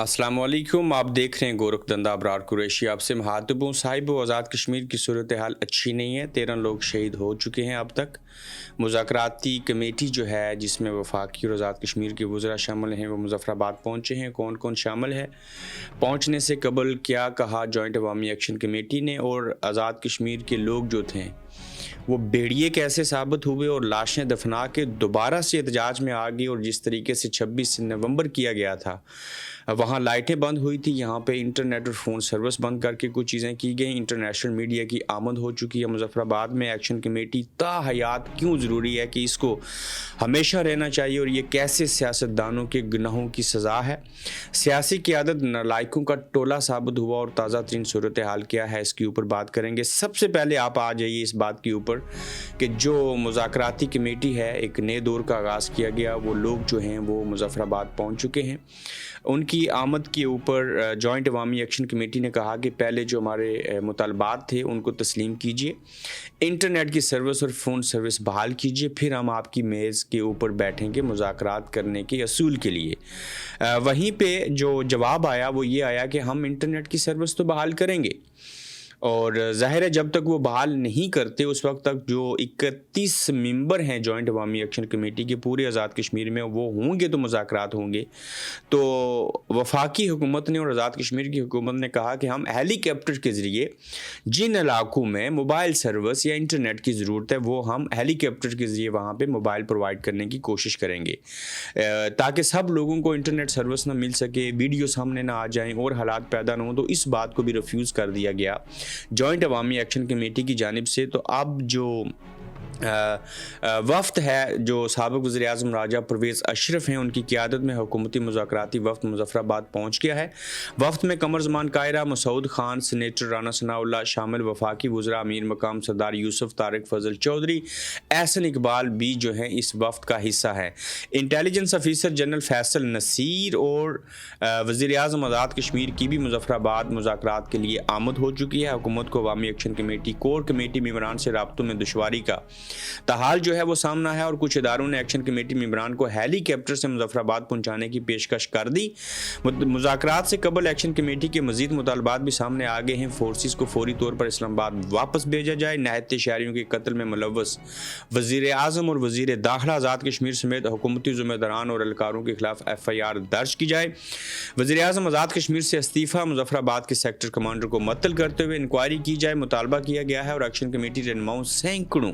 अस्सलाम वालेकुम। आप देख रहे हैं गोरखधंधा अबरार कुरैशी। आपसे मुखातिब हूँ। साहिब आज़ाद कश्मीर की सूरत हाल अच्छी नहीं है। 13 लोग शहीद हो चुके हैं अब तक। मुज़ाकराती कमेटी जो है जिसमें वफाकी और आज़ाद कश्मीर के वज़रा शामिल हैं वो मुज़फ़्फ़राबाद पहुँचे हैं। कौन कौन शामिल है, पहुँचने से कबल क्या कहा जॉइंट अवामी एक्शन कमेटी ने, और आज़ाद कश्मीर के लोग जो थे वो भेड़िए कैसे साबित हुए और लाशें दफना के दोबारा से एहतजाज में आ गई। और जिस तरीके से 26 नवंबर किया गया था, वहाँ लाइटें बंद हुई थी, यहाँ पे इंटरनेट और फ़ोन सर्विस बंद करके कुछ चीज़ें की गई। इंटरनेशनल मीडिया की आमद हो चुकी है। मुज़फ़्फ़राबाद में एक्शन कमेटी ताहयात क्यों ज़रूरी है कि इसको हमेशा रहना चाहिए, और ये कैसे सियासतदानों के गुनाहों की सज़ा है। सियासी क़यादत नालायकों का टोला साबित हुआ और ताज़ा तरीन सूरत हाल क्या है, इसके ऊपर बात करेंगे। सबसे पहले आप आ जाइए इस बात के ऊपर कि जो मुज़ाकराती कमेटी है, एक नए दौर का आगाज़ किया गया। वो लोग जो हैं वो मुज़फ़्फ़राबाद पहुँच चुके हैं। उनकी आमद के ऊपर जॉइंट अवामी एक्शन कमेटी ने कहा कि पहले जो हमारे मुतालबात थे उनको तस्लीम कीजिए, इंटरनेट की सर्विस और फ़ोन सर्विस बहाल कीजिए, फिर हम आपकी मेज़ के ऊपर बैठेंगे मुज़ाकरात करने के असूल के लिए। वहीं पे जो जवाब आया वो ये आया कि हम इंटरनेट की सर्विस तो बहाल करेंगे, और ज़ाहिर है जब तक वो बहाल नहीं करते उस वक्त तक जो 31 मेंबर हैं जॉइंट अवामी एक्शन कमेटी के पूरे आज़ाद कश्मीर में, वो होंगे तो मुज़ाकरात होंगे। तो वफाकी हुकूमत ने और आज़ाद कश्मीर की हुकूमत ने कहा कि हम हेलीकॉप्टर के ज़रिए जिन इलाकों में मोबाइल सर्विस या इंटरनेट की ज़रूरत है वो हम हेलीकॉप्टर के ज़रिए वहाँ पे मोबाइल प्रोवाइड करने की कोशिश करेंगे, ताकि सब लोगों को इंटरनेट सर्विस ना मिल सके, वीडियो सामने ना आ जाएँ और हालात पैदा ना हो। तो इस बात को भी रिफ्यूज़ कर दिया गया जॉइंट अवामी एक्शन कमेटी की जानिब से। तो अब जो वफ़द है, जो साबिक़ वज़ीर-ए-आज़म राजा परवेज़ अशरफ हैं, उनकी क़यादत में हुकूमती मुज़ाकराती वफ़द मुज़फ़्फ़राबाद पहुँच गया है। वफ़द में कमर ज़मान कायरा, मसूद खान, सीनेटर राना सनाउल्लाह शामिल, वफाकी वज़रा अमीर मकाम सरदार यूसुफ तारिक फ़ज़ल चौधरी, एहसन इकबाल भी जो हैं इस वफ़द का हिस्सा है। Intelligence officer general Faisal Nasir और वज़ीर-ए-आज़म आज़ाद कश्मीर की भी मुज़फ़्फ़राबाद मुज़ाकरात के लिए आमद हो चुकी है। हुकूमत को अवामी एक्शन कमेटी कोर कमेटी मेंबरान से राब्तों में दुश्वारी का ताहाल जो है वो सामना है, और कुछ इदारों ने एक्शन कमेटी मेंबरान को हेलीकॉप्टर से मुज़फ़्फ़राबाद पहुंचाने की पेशकश कर दी। मुज़ाकरात से कबल एक्शन कमेटी के मज़ीद मुतालबात भी सामने आ गए हैं। फोर्सेस को फौरी तौर पर इस्लामाबाद वापस भेजा जाए, नायत शहरियों के कत्ल में मुलव्वस वज़ीर-ए-आज़म और वज़ीर दाखिला आज़ाद कश्मीर समेत हुकूमती ज़िम्मेदारान और एहलकारों के खिलाफ FIR दर्ज की जाए। वज़ीर-ए-आज़म आज़ाद कश्मीर से इस्तीफ़ा, मुज़फ़्फ़राबाद के सेक्टर कमांडर को मुअत्तल करते हुए इंक्वायरी की जाए, मुतालबा किया गया है। और एक्शन कमेटी रहनुमाओं सैकड़ों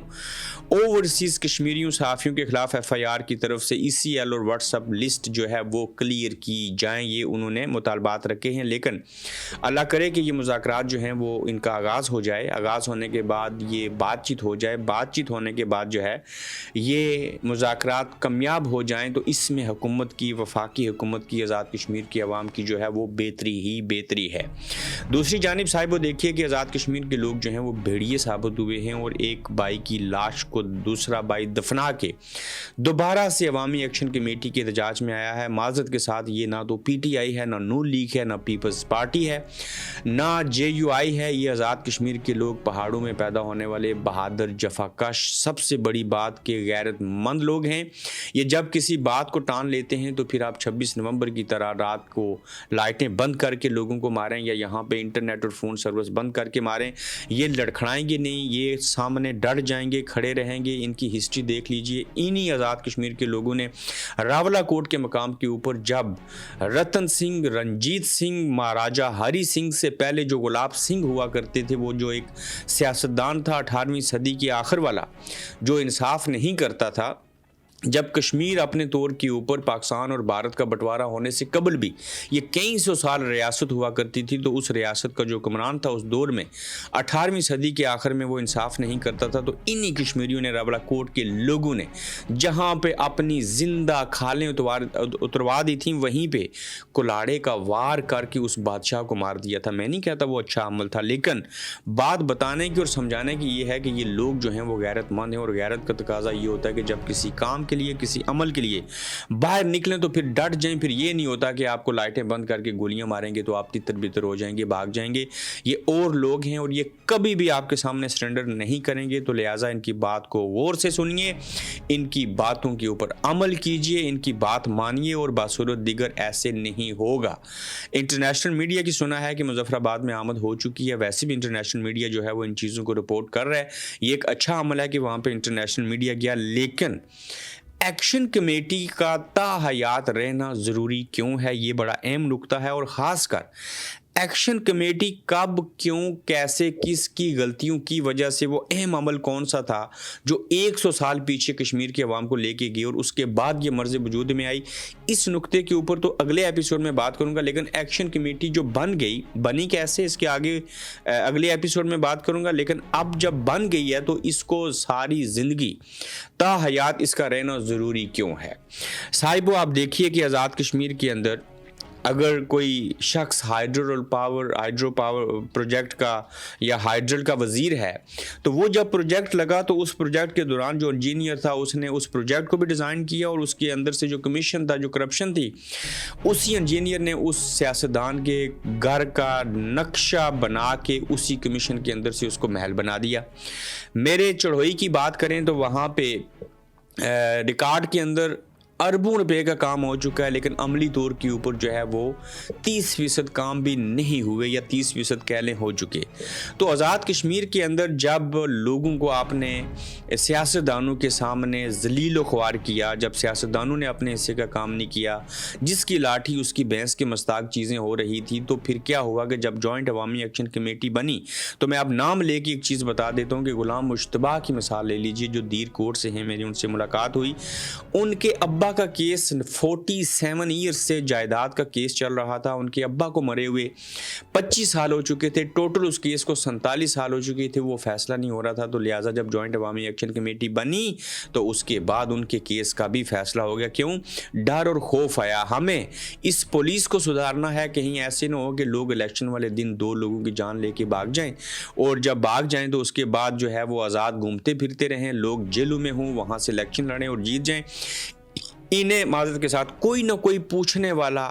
ओवरसीज़ कश्मीरियों सहाफ़ियों के खिलाफ FIR की तरफ से ECL और व्हाट्सअप लिस्ट जो है वो क्लियर की जाएँ, ये उन्होंने मुतालबात रखे हैं। लेकिन अल्लाह करे कि ये मुज़ाकरात जो हैं वो इनका आगाज़ हो जाए, आगाज़ होने के बाद ये बातचीत हो जाए, बातचीत होने के बाद जो है ये मुज़ाकरात कामयाब हो जाएँ तो इसमें हुकूमत की, वफाकी हुकूमत की, आज़ाद कश्मीर की आवाम की जो है वो बेहतरी ही बेहतरी है। दूसरी जानिब साहिब वो देखिए कि आज़ाद कश्मीर के लोग जो हैं वो भेड़िए साबित हुए हैं, और एक भाई की लाश को दूसरा भाई दफना के दोबारा से अवामी एक्शन कमेटी के एहतजाज में आया है। माज़रत के साथ ये ना तो PTI है, ना नून लीग है, ना पीपल्स पार्टी है, ना JUI है। ये आज़ाद कश्मीर के लोग पहाड़ों में पैदा होने वाले बहादुर, जफाकश, सबसे बड़ी बात के गैरतमंद लोग हैं। ये जब किसी बात को टान लेते हैं तो फिर आप 26 नवंबर की तरह रात को लाइटें बंद करके लोगों को मारें, या यहाँ पे इंटरनेट और फ़ोन सर्विस बंद करके मारें। ये लड़खड़ाएंगे नहीं, ये सामने डट जाएंगे, खड़े रहेंगे। इनकी हिस्ट्री देख लीजिए। इन्हीं आज़ाद कश्मीर के लोगों ने रावलाकोट के मकाम के ऊपर जब रतन सिंह, रंजीत सिंह, महाराजा हरी सिंह से पहले जो गुलाब सिंह हुआ करते थे, वो जो एक सियासतदान था 18वीं सदी के आखिर वाला, जो इंसाफ नहीं करता था, जब कश्मीर अपने तौर के ऊपर पाकिस्तान और भारत का बंटवारा होने से कबल भी ये कई सौ साल रियासत हुआ करती थी, तो उस रियासत का जो हुक्मरान था उस दौर में 18वीं सदी के आखिर में वो इंसाफ नहीं करता था। तो इन्हीं कश्मीरियों ने, रावलाकोट के लोगों ने जहाँ पे अपनी जिंदा खालें उतरवा दी थी, वहीं पे कुल्हाड़े का वार करके उस बादशाह को मार दिया था। मैं नहीं कहता वो अच्छा अमल था, लेकिन बात बताने की और समझाने की ये है कि ये लोग जो हैं वो गैरतमंद हैं, और गैरत का तकाजा ये होता है कि जब किसी काम کے لیے, کسی عمل کے لیے باہر نکلیں تو پھر ڈٹ جائیں. پھر یہ نہیں ہوتا کہ آپ کو لائٹیں بند کر کے گولیاں ماریں گے تو آپ تتر بتر ہو جائیں گے, بھاگ جائیں گے. یہ اور لوگ ہیں اور یہ کبھی بھی آپ کے سامنے سرنڈر نہیں کریں گے. تو لہٰذا ان کی بات کو غور سے سنیے, ان کی باتوں کے اوپر عمل کیجئے, ان کی بات مانیے اور باصورت دیگر ایسے نہیں ہوگا. انٹرنیشنل میڈیا کی سنا ہے کہ مظفر آباد میں آمد ہو چکی ہے. ویسے بھی انٹرنیشنل میڈیا جو ہے وہ ان چیزوں کو رپورٹ کر رہا ہے. یہ ایک اچھا عمل ہے کہ وہاں پہ انٹرنیشنل میڈیا گیا, لیکن ایکشن کمیٹی کا تا حیات رہنا ضروری کیوں ہے, یہ بڑا اہم نقطہ ہے. اور خاص کر ایکشن کمیٹی کب, کیوں, کیسے, کس کی غلطیوں کی وجہ سے, وہ اہم عمل کون سا تھا جو 100 سال پیچھے کشمیر کے عوام کو لے کے گئی اور اس کے بعد یہ مرض وجود میں آئی. اس نقطے کے اوپر تو اگلے ایپیسوڈ میں بات کروں گا. لیکن ایکشن کمیٹی جو بن گئی, بنی کیسے, اس کے آگے اگلے ایپیسوڈ میں بات کروں گا. لیکن اب جب بن گئی ہے تو اس کو ساری زندگی تا حیات اس کا رہنا ضروری کیوں ہے. صاحبو, آپ دیکھیے کہ آزاد کشمیر کے اندر اگر کوئی شخص ہائیڈرو پاور پروجیکٹ کا یا ہائیڈرل کا وزیر ہے تو وہ جب پروجیکٹ لگا تو اس پروجیکٹ کے دوران جو انجینئر تھا اس نے اس پروجیکٹ کو بھی ڈیزائن کیا اور اس کے اندر سے جو کمیشن تھا, جو کرپشن تھی, اسی انجینئر نے اس سیاستدان کے گھر کا نقشہ بنا کے اسی کمیشن کے اندر سے اس کو محل بنا دیا. میرے چڑھوئی کی بات کریں تو وہاں پہ ریکارڈ کے اندر اربوں روپے کا کام ہو چکا ہے, لیکن عملی طور کے اوپر جو ہے وہ 30% کام بھی نہیں ہوئے یا 30% کہہ لیں ہو چکے. تو آزاد کشمیر کے اندر جب لوگوں کو آپ نے سیاستدانوں کے سامنے ذلیل و خوار کیا, جب سیاستدانوں نے اپنے حصے کا کام نہیں کیا, جس کی لاٹھی اس کی بھینس کے مستاق چیزیں ہو رہی تھی, تو پھر کیا ہوا کہ جب جوائنٹ عوامی ایکشن کمیٹی بنی, تو میں اب نام لے کے ایک چیز بتا دیتا ہوں کہ غلام مشتبہ کی مثال لے لیجئے جو دیر کوٹ سے ہیں, میری ان سے ملاقات ہوئی. ان کے ابا کا کیس 47 ایئرز سے جائیداد کا کیس چل رہا تھا. ان کے ابا کو مرے ہوئے 25 سال ہو چکے تھے, ٹوٹل اس کیس کو 47 سال ہو چکے تھے, وہ فیصلہ نہیں ہو رہا تھا. تو لہٰذا جب جوائنٹ عوامی ایکشن کمیٹی بنی تو اس کے بعد ان کے کیس کا بھی فیصلہ ہو گیا. کیوں؟ ڈر اور خوف آیا. ہمیں اس پولیس کو سدھارنا ہے, کہیں ایسے نہ ہو کہ لوگ الیکشن والے دن 2 لوگوں کی جان لے کے بھاگ جائیں, اور جب بھاگ جائیں تو اس کے بعد جو ہے وہ آزاد گھومتے پھرتے رہیں, لوگ جیلوں میں ہوں, وہاں سے الیکشن لڑیں اور جیت جائیں. انہیں معذرت کے ساتھ کوئی نہ کوئی پوچھنے والا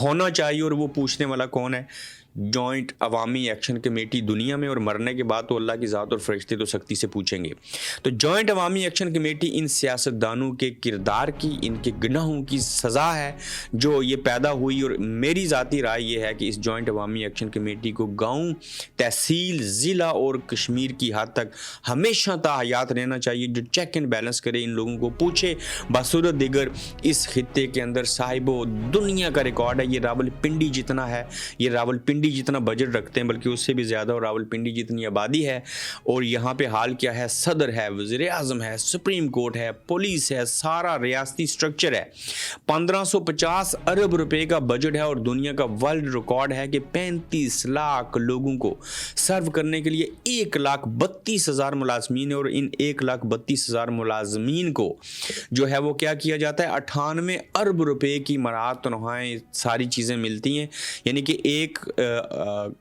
ہونا چاہیے, اور وہ پوچھنے والا کون ہے؟ جوائنٹ عوامی ایکشن کمیٹی. دنیا میں اور مرنے کے بعد تو اللہ کی ذات اور فرشتے تو سختی سے پوچھیں گے. تو جوائنٹ عوامی ایکشن کمیٹی ان سیاستدانوں کے کردار کی, ان کے گناہوں کی سزا ہے جو یہ پیدا ہوئی. اور میری ذاتی رائے یہ ہے کہ اس جوائنٹ عوامی ایکشن کمیٹی کو گاؤں, تحصیل, ضلع اور کشمیر کی حد تک ہمیشہ تا حیات رہنا چاہیے, جو چیک اینڈ بیلنس کرے, ان لوگوں کو پوچھے. باصورت دیگر اس خطے کے اندر صاحبو دنیا کا ریکارڈ ہے, یہ راولپنڈی جتنا ہے, یہ راولپنڈی جتنا بجٹ رکھتے ہیں بلکہ اس سے بھی زیادہ, اور راولپنڈی جتنی آبادی ہے, اور یہاں پہ حال کیا ہے, صدر ہے, وزیر اعظم ہے, سپریم کورٹ ہے, پولیس ہے, سارا ریاستی سٹرکچر ہے. 1550 ارب روپے کا بجٹ ہے, اور دنیا کا ورلڈ ریکارڈ ہے کہ 35 لاکھ لوگوں کو سرو کرنے کے لیے 1,32,000 ملازمین ہے, اور ان 1,32,000 ملازمین کو جو ہے وہ کیا کیا جاتا ہے, 98 ارب روپے کی مراعات تنخواہیں ساری چیزیں ملتی ہیں. یعنی کہ 1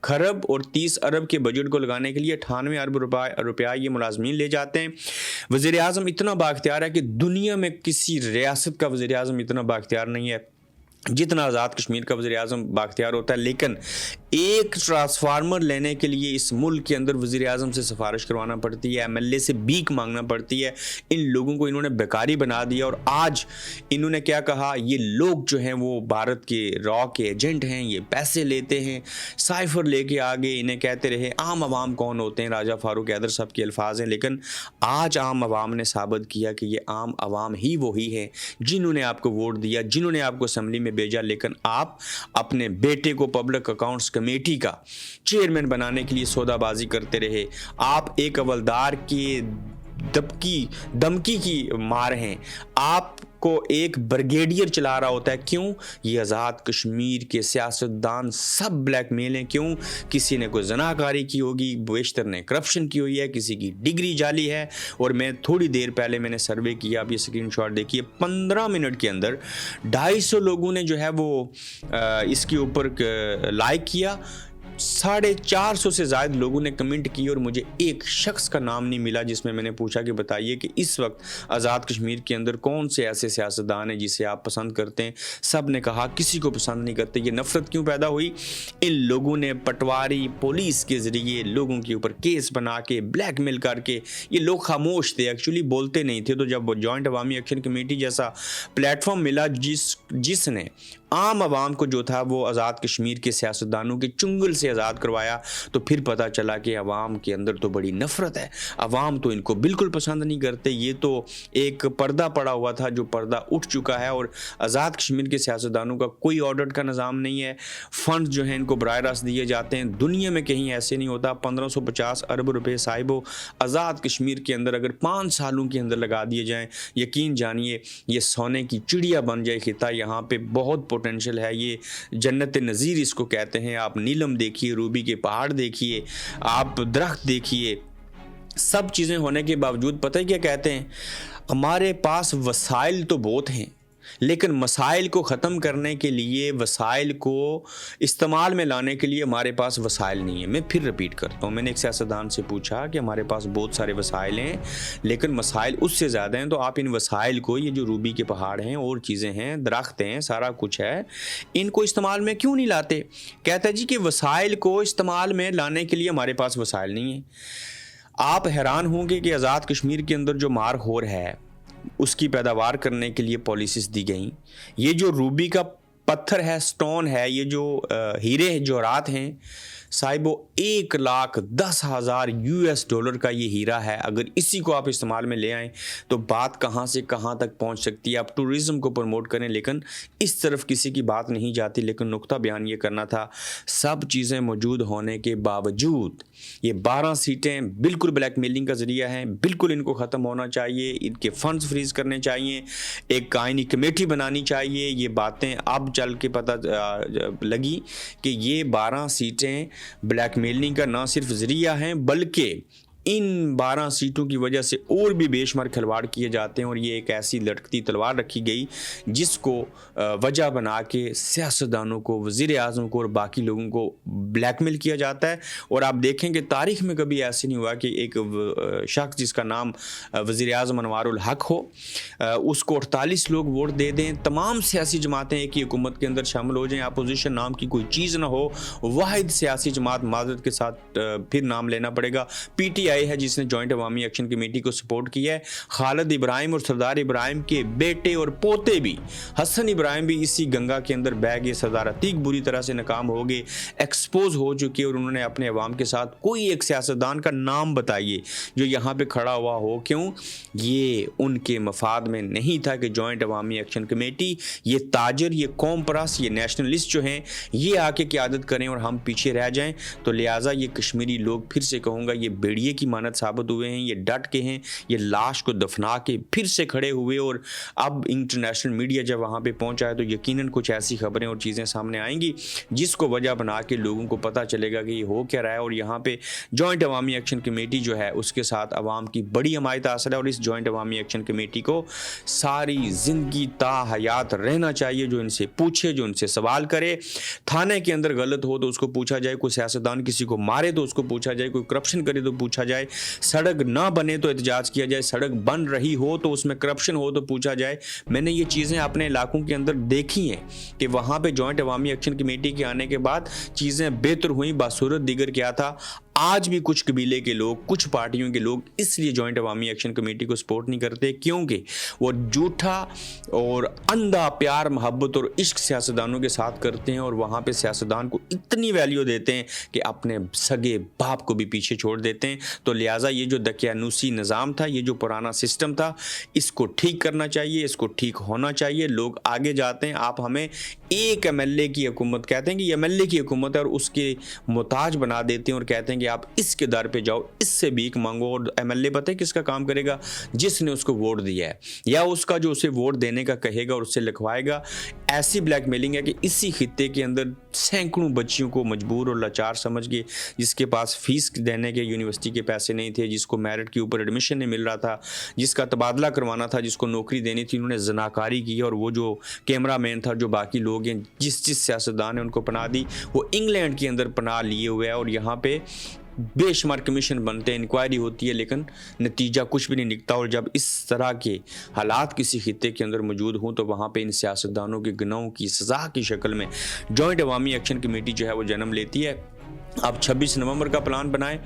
خرب اور 30 ارب کے بجٹ کو لگانے کے لیے 98 ارب روپیہ یہ ملازمین لے جاتے ہیں. وزیر اعظم اتنا بااختیار ہے کہ دنیا میں کسی ریاست کا وزیر اعظم اتنا بااختیار نہیں ہے جتنا آزاد کشمیر کا وزیر اعظم بااختیار ہوتا ہے. لیکن ایک ٹرانسفارمر لینے کے لیے اس ملک کے اندر وزیر اعظم سے سفارش کروانا پڑتی ہے, ایم ایل اے سے بھیک مانگنا پڑتی ہے. ان لوگوں کو انہوں نے بیکاری بنا دیا, اور آج انہوں نے کیا کہا, یہ لوگ جو ہیں وہ بھارت کے را کے ایجنٹ ہیں, یہ پیسے لیتے ہیں, سائفر لے کے آگے انہیں کہتے رہے عام عوام کون ہوتے ہیں, راجہ فاروق حیدر صاحب کے الفاظ ہیں. لیکن آج عام عوام نے ثابت کیا کہ یہ عام عوام ہی وہی ہیں جنہوں نے آپ کو ووٹ دیا, جنہوں نے آپ کو اسمبلی میں بھیجا. لیکن آپ اپنے بیٹے کو پبلک اکاؤنٹس کمیٹی کا چیئرمین بنانے کے لیے سودا بازی کرتے رہے. آپ ایک حوالدار کی دمکی کی مار ہیں, آپ کو ایک بریگیڈیئر چلا رہا ہوتا ہے. کیوں؟ یہ آزاد کشمیر کے سیاستدان سب بلیک میل ہیں. کیوں؟ کسی نے کوئی زناکاری کی ہوگی, بیشتر نے کرپشن کی ہوئی ہے, کسی کی ڈگری جعلی ہے. اور میں تھوڑی دیر پہلے میں نے سروے کیا, آپ یہ اسکرین شاٹ دیکھیے, 15 منٹ کے اندر 250 لوگوں نے جو ہے وہ اس کے اوپر لائک کیا. 450 से ज़ायद लोगों ने कमेंट किए और मुझे एक शख्स का नाम नहीं मिला जिसमें मैंने पूछा कि बताइए कि इस वक्त आज़ाद कश्मीर के अंदर कौन से ऐसे सियासतदान हैं जिसे आप पसंद करते हैं। सब ने कहा किसी को पसंद नहीं करते। ये नफ़रत क्यों पैदा हुई? इन लोगों ने पटवारी पुलिस के ज़रिए लोगों के ऊपर केस बना के ब्लैकमेल करके, ये लोग खामोश थे, एक्चुअली बोलते नहीं थे। तो जब जॉइंट अवामी एक्शन कमेटी जैसा प्लेटफॉर्म मिला जिसने आम आवाम को जो था वो आज़ाद कश्मीर के सियासतदानों के चुंगल से आज़ाद करवाया, तो फिर पता चला कि अवाम के अंदर तो बड़ी नफ़रत है। अवाम तो इनको बिल्कुल पसंद नहीं करते। ये तो एक पर्दा पड़ा हुआ था जो पर्दा उठ चुका है और आज़ाद कश्मीर के सियासतदानों का कोई ऑडिट का निज़ाम नहीं है। फ़ंड जो है इनको बराह रास्त दिए जाते हैं। दुनिया में कहीं ऐसे नहीं होता। 1550 अरब रुपए साहिबो आज़ाद कश्मीर के अंदर अगर 5 सालों के अंदर लगा दिए जाएँ, यकीन जानिए ये सोने की चिड़िया बन जाए खिता। यहाँ पे बहुत पोटेंशियल है। ये जन्नत नज़ीर इसको कहते हैं। आप नीलम देखिए, रूबी के पहाड़ देखिए, आप दरख्त देखिए, सब चीज़ें होने के बावजूद पता है क्या कहते हैं? हमारे पास वसाइल तो बहुत हैं, लेकिन मसाइल को ख़त्म करने के लिए, वसाइल को इस्तेमाल में लाने के लिए हमारे पास वसाइल नहीं है। मैं फिर रिपीट करता हूँ, मैंने एक सियासतदान से पूछा कि हमारे पास बहुत सारे वसाइल हैं लेकिन मसाइल उससे ज़्यादा हैं, तो आप इन वसाइल को, ये जो रूबी के पहाड़ हैं और चीज़ें हैं, दरख्त हैं, सारा कुछ है, इनको इस्तेमाल में क्यों नहीं लाते? कहता है जी कि वसाइल को इस्तेमाल में लाने के लिए हमारे पास वसाइल नहीं है। आप हैरान होंगे कि आज़ाद कश्मीर के अंदर जो मार होर है उसकी पैदावार करने के लिए पॉलिसीज़ दी गई। ये जो रूबी का पत्थर है, स्टोन है, ये जो हीरे जवाहरात हैं साहिबो, 1,10,000 US डॉलर का ये हीरा है। अगर इसी को आप इस्तेमाल में ले आएँ तो बात कहाँ से कहाँ तक पहुँच सकती है। आप टूरिज़म को प्रमोट करें लेकिन इस तरफ किसी की बात नहीं जाती। लेकिन नुक्ता बयान ये करना था, सब चीज़ें मौजूद होने के बावजूद ये 12 सीटें बिल्कुल ब्लैकमेलिंग का ज़रिया हैं। बिल्कुल इनको ख़त्म होना चाहिए, इनके फ़ंड्स फ्रीज़ करने चाहिए, एक कायनी कमेटी बनानी चाहिए। ये बातें अब चल के पता लगी कि ये 12 सीटें ब्लैकमेलिंग का ना सिर्फ ज़रिया हैं बल्कि इन 12 सीटों की वजह से और भी बेशुमार खिलवाड़ किए जाते हैं। और ये एक ऐसी लटकती तलवार रखी गई जिसको वजह बना के सियासतदानों को, वज़ीर आज़म को और बाकी लोगों को ब्लैकमेल किया जाता है। और आप देखें कि तारीख़ में कभी ऐसे नहीं हुआ कि एक शख्स जिसका नाम वज़ीर आज़म अनवारुल हक हो, उसको 48 लोग वोट दे दें, तमाम सियासी जमातें एक ही हुकूमत के अंदर शामिल हो जाएँ, अपोजिशन नाम की कोई चीज़ ना हो, वाहिद सियासी जमात, माज़रत के साथ फिर नाम लेना पड़ेगा, PTI है जिसने जॉइंट अवामी एक्शन कमेटी को सपोर्ट किया है। खालिद इब्राहिम और सरदार इब्राहिम के बेटे और पोते भी, हसन इब्राहिम भी इसी गंगा के अंदर बह गए। सरदार अतीक बुरी तरह से नाकाम हो गए, एक्सपोज हो चुके और उन्होंने अपने अवाम के साथ, कोई एक सियासतदान का नाम बताइए जो यहाँ पे खड़ा हुआ हो। क्यों? ये उनके मफाद में नहीं था कि जॉइंट अवामी एक्शन कमेटी, ये ताजर, ये कौम परस्त, ये नेशनलिस्ट जो हैं ये आके क़यादत करें और हम पीछे रह जाएं। तो लिहाजा ये कश्मीरी लोग, फिर से कहूँगा, ये बेड़िए की मानद साबित हुए हैं। ये डट के हैं, ये लाश को दफना के फिर से खड़े हुए। और अब इंटरनेशनल मीडिया जब वहाँ पे पहुँचा है तो यकीनन कुछ ऐसी खबरें और चीज़ें सामने आएंगी जिसको वजह बना के लोगों को पता चलेगा कि ये हो क्या रहा है। और यहाँ पे जॉइंट अवामी एक्शन कमेटी जो है उसके साथ अवाम की बड़ी हमायत हासिल है और इस जॉइंट अवामी एक्शन कमेटी को सारी ज़िंदगी ताहयात रहना चाहिए। जो इनसे पूछे, जो इनसे सवाल करे, थाने के अंदर गलत हो तो उसको पूछा जाए, कोई सियासतदान किसी को मारे तो उसको पूछा जाए, कोई करप्शन करे तो पूछा जाए, सड़क ना बने तो एहतजाज किया जाए, सड़क बन रही हो तो उसमें करप्शन हो तो पूछा जाए। मैंने ये चीज़ें अपने इलाकों के अंदर देखी हैं कि वहाँ पे जॉइंट अवामी एक्शन कमेटी के आने के बाद चीज़ें बेहतर हुई। बासूरत दीगर क्या था, आज भी कुछ कबीले के लोग, कुछ पार्टियों के लोग इसलिए जॉइंट अवामी एक्शन कमेटी को सपोर्ट नहीं करते क्योंकि वो झूठा और अंधा प्यार, मोहब्बत और इश्क सियासतदानों के साथ करते हैं और वहाँ पे सियासतदान को इतनी वैल्यू देते हैं कि अपने सगे बाप को भी पीछे छोड़ देते हैं। तो लिहाजा ये जो दकियानूसी निज़ाम था, ये जो पुराना सिस्टम था, इसको ठीक करना चाहिए, इसको ठीक होना चाहिए। लोग आगे जाते हैं, आप हमें एक MLA की हुकूमत कहते हैं कि ये MLA की हुकूमत है और उसके मोहताज बना देते हैं और कहते हैं कि आप इसके दर पे जाओ, इससे भीख मांगो। और MLA पता है किसका काम करेगा? जिसने उसको वोट दिया है या उसका जो उसे वोट देने का कहेगा और उससे लिखवाएगा। ऐसी ब्लैकमेलिंग है कि इसी खित्ते के अंदर सैकड़ों बच्चियों को मजबूर और लाचार समझ के, जिसके पास फीस देने के यूनिवर्सिटी के पैसे नहीं थे, जिसको मेरिट के ऊपर एडमिशन नहीं मिल रहा था, जिसका तबादला करवाना था, जिसको नौकरी देनी थी, उन्होंने जनाकारी की और वो जो कैमरा मैन था, जो बाकी लोग हैं, जिस सियासतदान ने उनको पनाह दी, वो इंग्लैंड के अंदर पनाह लिए हुए है और यहाँ पे बेशुमार कमीशन बनते हैं, इंक्वायरी होती है, लेकिन नतीजा कुछ भी नहीं निकलता। और जब इस तरह के हालात किसी खित्ते के अंदर मौजूद हों तो वहाँ पे इन सियासतदानों के गुनाहों की सज़ा की शक्ल में जॉइंट अवामी एक्शन कमेटी जो है वो जन्म लेती है। आप 26 नवंबर का प्लान बनाएं,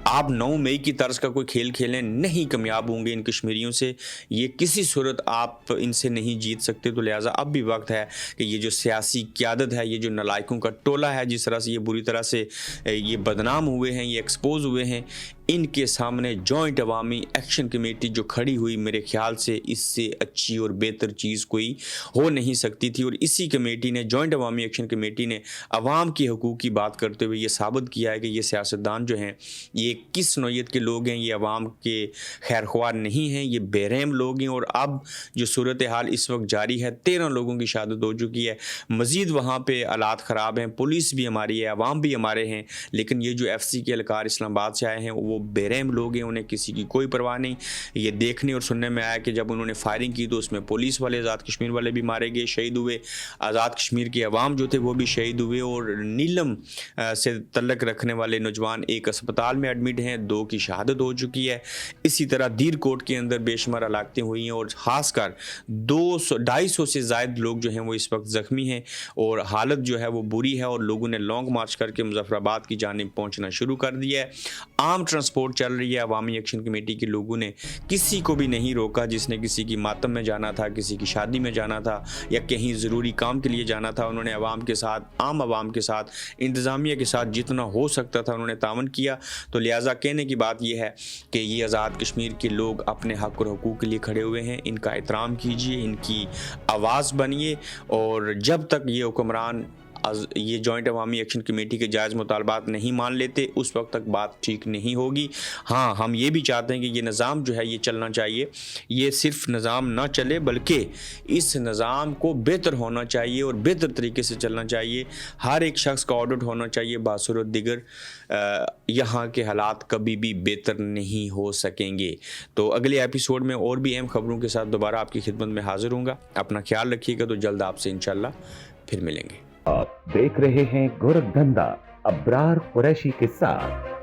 आप 9 मई की तर्ज का कोई खेल खेलें, नहीं कामयाब होंगे इन कश्मीरियों से, ये किसी सूरत आप इनसे नहीं जीत सकते। तो लिहाजा अब भी वक्त है कि ये जो सियासी क़यादत है, ये जो नालायकों का टोला है, जिस तरह से ये बुरी तरह से ये बदनाम हुए हैं, ये एक्सपोज हुए हैं, इनके सामने जॉइंट अवामी एक्शन कमेटी जो खड़ी हुई, मेरे ख्याल से इससे अच्छी और बेहतर चीज़ कोई हो नहीं सकती थी। और इसी कमेटी ने, जॉइंट अवामी एक्शन कमेटी ने अवाम के हकूक़ की बात करते हुए ये साबित किया है कि ये सियासतदान जो हैं ये किस नौइयत के लोग हैं, ये अवाम के खैरख्वाह नहीं हैं, ये बेरहम लोग हैं। और अब जो सूरत हाल इस वक्त जारी है, 13 लोगों की शहादत हो चुकी है, मज़ीद वहाँ पे हालात ख़राब हैं, पुलिस भी हमारी है, अवाम भी हमारे हैं, लेकिन ये जो FC के एहलकार इस्लामाबाद से आए हैं वो बेरहम लोग हैं, उन्हें किसी की कोई परवाह नहीं। ये देखने और सुनने में आया कि जब उन्होंने फायरिंग की तो उसमें पुलिस वाले, आज़ाद कश्मीर वाले भी मारे गए, शहीद हुए, आज़ाद कश्मीर के अवाम जो थे वो भी शहीद हुए। और नीलम से तल्लक रखने वाले नौजवान एक अस्पताल में एडमिट हैं, 2 की शहादत हो चुकी है। इसी तरह दीरकोट के अंदर बेशुमार हलाकतें हुई हैं और ख़ासकर 250 से ज़ायद लोग जो हैं वो इस वक्त ज़ख्मी हैं और हालत जो है वो बुरी है। और लोगों ने लॉन्ग मार्च करके मुजफ्फराबाद की जानिब पहुँचना शुरू कर दिया है। आम ट्रांसपोर्ट चल रही है। अवामी एक्शन कमेटी के लोगों ने किसी को भी नहीं रोका, जिसने किसी की मातम में जाना था, किसी की शादी में जाना था या कहीं ज़रूरी काम के लिए जाना था, उन्होंने आवाम के साथ, आम आवाम के साथ, इंतज़ामिया के साथ जितना हो सकता था उन्होंने तावन किया। तो लिहाजा कहने की बात यह है कि ये आज़ाद कश्मीर के लोग अपने हक़ और हुकूक़ के लिए खड़े हुए हैं, इनका एहतराम कीजिए, इनकी आवाज़ बनिए। और जब तक ये हुक्मरान ये जॉइंट अवामी एक्शन कमेटी के जायज़ मुतालबात नहीं मान लेते, उस वक्त तक बात ठीक नहीं होगी। हाँ, हम ये भी चाहते हैं कि ये निज़ाम जो है ये चलना चाहिए, ये सिर्फ निज़ाम ना चले बल्कि इस निज़ाम को बेहतर होना चाहिए और बेहतर तरीके से चलना चाहिए। हर एक शख्स का ऑडिट होना चाहिए, बासूरत दिगर यहाँ के हालात कभी भी बेहतर नहीं हो सकेंगे। तो अगले एपिसोड में और भी अहम खबरों के साथ दोबारा आपकी खिदमत में हाजिर होऊंगा। अपना ख्याल रखिएगा। तो जल्द आपसे इंशाल्लाह फिर मिलेंगे। आप देख रहे हैं गोरखधंधा अब्रार कुरैशी के साथ।